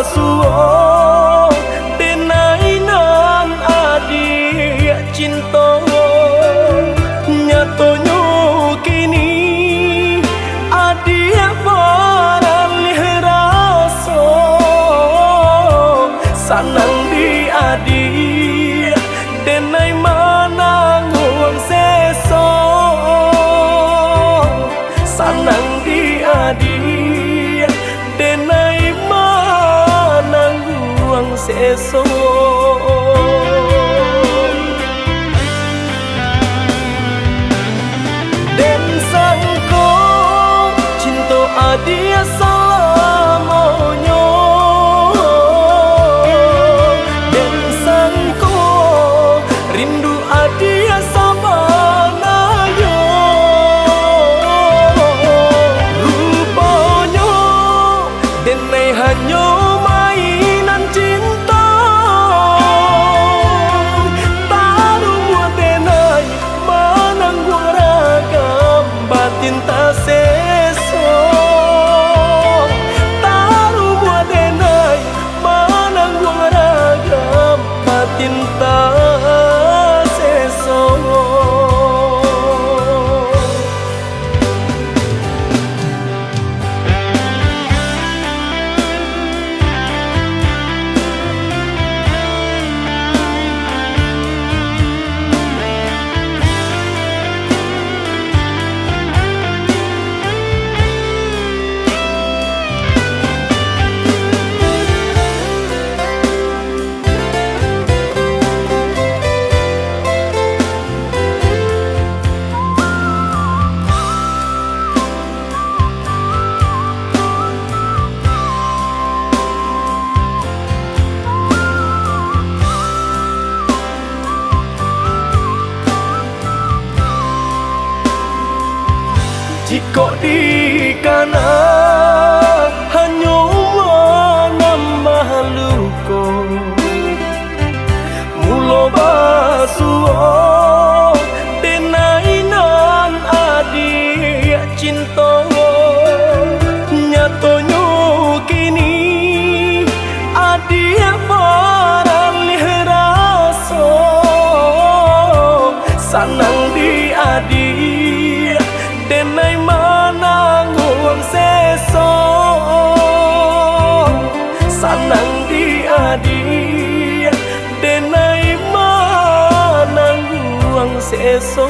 suo denai nan adik cinta nyatanya kini adik baralih rasa sanang di adik denai manangung seso sanang di adik denai manangung seso den sangko cinta adik selamanya den sangko rindu adik sabananya rupanya denai hanya mainan cinta taruh buat denai mananggung ragam batin tak seso taruh buat denai mananggung ragam batin tak seso jika di kanan hanya menambah luka mula basuh denai nan adik cinta nyatanya kini adik baralih rasa sanang di adik denai manangung seso sanang di adik denai manangung seso